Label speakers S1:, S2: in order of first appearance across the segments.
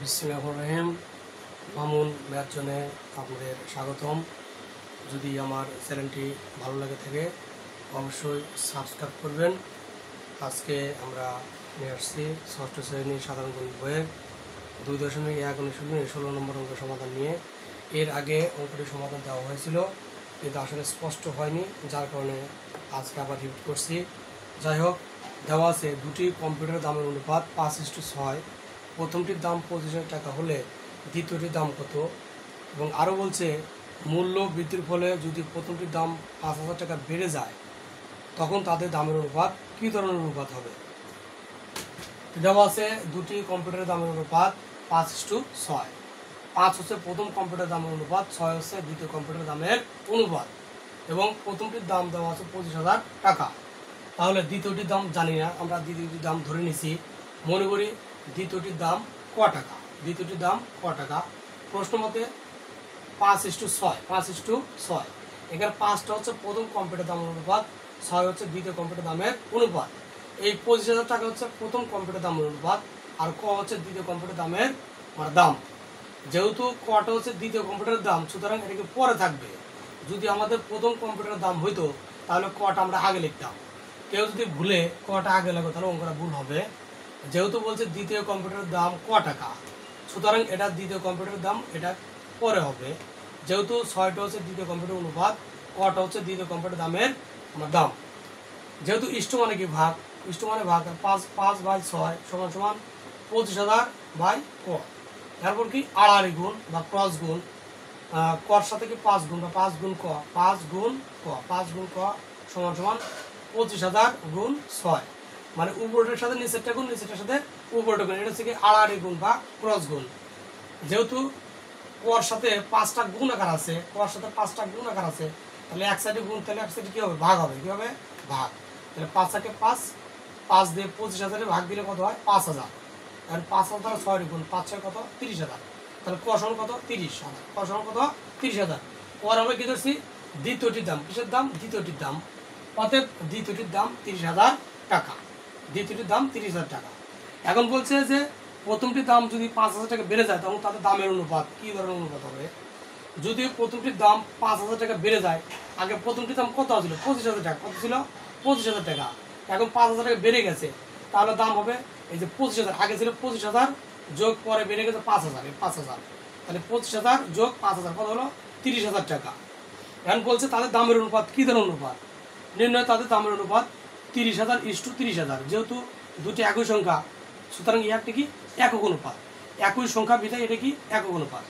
S1: বিসমিল্লাহির রহিম মামুন ম্যাথজনে আপনাদের স্বাগতম। যদি আমার চ্যানেলটি ভালো লাগে থাকে অবশ্যই সাবস্ক্রাইব করবেন। আজকে আমরা নিয়ে আসছি ষষ্ঠ শ্রেণীর সাধারণ গণিত বইয়ের 2.1 অনুশীলনী 16 নম্বর অঙ্ক সমাধান নিয়ে। এর আগে অঙ্কটি সমাধান দেওয়া হয়েছিল কিন্তু আসলে স্পষ্ট হয়নি, যার কারণে আজকে আবার রিপিট করছি। যাই হোক, দেওয়া আছে দুটি কম্পিউটারের দামের অনুপাত 5:6। প্রথমটির দাম 25,000 টাকা হলে দ্বিতীয়টির দাম কত? এবং আরও বলছে মূল্য বৃদ্ধির ফলে যদি প্রথমটির দাম 5,000 টাকা বেড়ে যায় তখন তাদের দামের অনুপাত কী ধরনের অনুপাত হবে? দেওয়া আছে দুটি কম্পিউটারের দামের অনুপাত 5:6। 5 হচ্ছে প্রথম কম্পিউটারের দামের অনুপাত, 6 হচ্ছে দ্বিতীয় কম্পিউটারের দামের অনুপাত, এবং প্রথমটির দাম দেওয়া আছে 25,000 টাকা। তাহলে দ্বিতীয়টির দাম জানি না, আমরা দ্বিতীয়টির দাম ধরে নিছি। মনে করি দ্বিতীয়টির দাম ক টাকা। দ্বিতীয়টির দাম ক টাকা? প্রশ্ন মতে 5:6। 5:6 এখানে 5টা হচ্ছে প্রথম কম্পিউটার দামের অনুপাত, 6 হচ্ছে দ্বিতীয় কম্পিউটার দামের অনুপাত। এই 25,000 টাকা হচ্ছে প্রথম কম্পিউটার দামের অনুপাত, আর ক হচ্ছে দ্বিতীয় কম্পিউটার দামের দাম। যেহেতু কটা হচ্ছে দ্বিতীয় কম্পিউটারের দাম, সুতরাং এটাকে পরে থাকবে। যদি আমাদের প্রথম কম্পিউটারের দাম হইতো তাহলে কটা আমরা আগে লিখতাম। কেউ যদি ভুলে কটা আগে লাগো তাহলে অঙ্কটা ভুল হবে। যেহেতু বলছে দ্বিতীয় কম্পিউটারের দাম ক টাকা, সুতরাং এটা দ্বিতীয় কম্পিউটারের দাম, এটা পরে হবে। যেহেতু 6টা হচ্ছে দ্বিতীয় কম্পিউটার অনুপাত, কটা হচ্ছে দ্বিতীয় কম্পিউটার দামের দাম। যেহেতু ইষ্ট মানে কি ভাগ, ইষ্ট মানে ভাগ, 5/6 = 25,000 বাই ক। তারপর কি আড়াআড়ি গুণ বা ক্রস গুণ, কর সাথে কি 5 গুণ বা 5 গুণ ক, 5 গুণ ক, 5 গুণ ক = 25,000 গুণ 6। মানে উপরটার সাথে নিচেরটা গুণ, নিচেরটার সাথে উপরটা গুণ, এটা হচ্ছে কি আড়াআড়ি গুণ বা ক্রস গুণ। যেহেতু কর সাথে 5টা গুণ আকার আছে, কর সাথে 5টা গুণ আকার আছে, তাহলে এক সাইডে গুণ, তাহলে এক সাইডে কি হবে? ভাগ হবে। কি হবে? ভাগ। তাহলে 5 5, 5 দিয়ে 25,000 ভাগ দিলে কত হয়? 5,000। আর 5,000 দ্বারা 6 গুণ, 5 6 কত? 30,000। তাহলে ক সমান কত? 30,000। ক সমান কত? 30,000। পর আমরা কি ধরছি? দ্বিতীয়টির দাম। কিসের দাম? দ্বিতীয়টির দাম। অতএব দ্বিতীয়টির দাম 30,000 টাকা। দ্বিতীয়টির দাম 30,000 টাকা। এখন বলছে যে প্রথমটির দাম যদি 5,000 টাকা বেড়ে যায় তখন তাদের দামের অনুপাত কী ধরনের অনুপাত হবে? যদি প্রথমটির দাম 5,000 টাকা বেড়ে যায়, আগে প্রথমটির দাম কত ছিল? 25,000 টাকা। কত ছিল? 25,000 টাকা। এখন 5,000 টাকা বেড়ে গেছে, তাহলে দাম হবে এই যে 25,000। আগে ছিল 25,000, যোগ পরে বেড়ে গেছে 5,000। 5,000, তাহলে 25,000 যোগ 5,000 কত হলো? 30,000 টাকা। এখন বলছে তাদের দামের অনুপাত কী ধরনের অনুপাত? নির্ণয় তাদের দামের অনুপাত 30,000:30,000। যেহেতু দুটি একই সংখ্যা, সুতরাং একটি কি একক অনুপাত। একই সংখ্যা বিধায় এটা কি একক অনুপাত।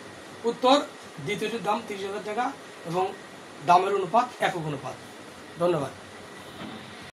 S1: উত্তর দ্বিতীয়টির দাম 30,000 টাকা এবং দামের অনুপাত একক অনুপাত। ধন্যবাদ।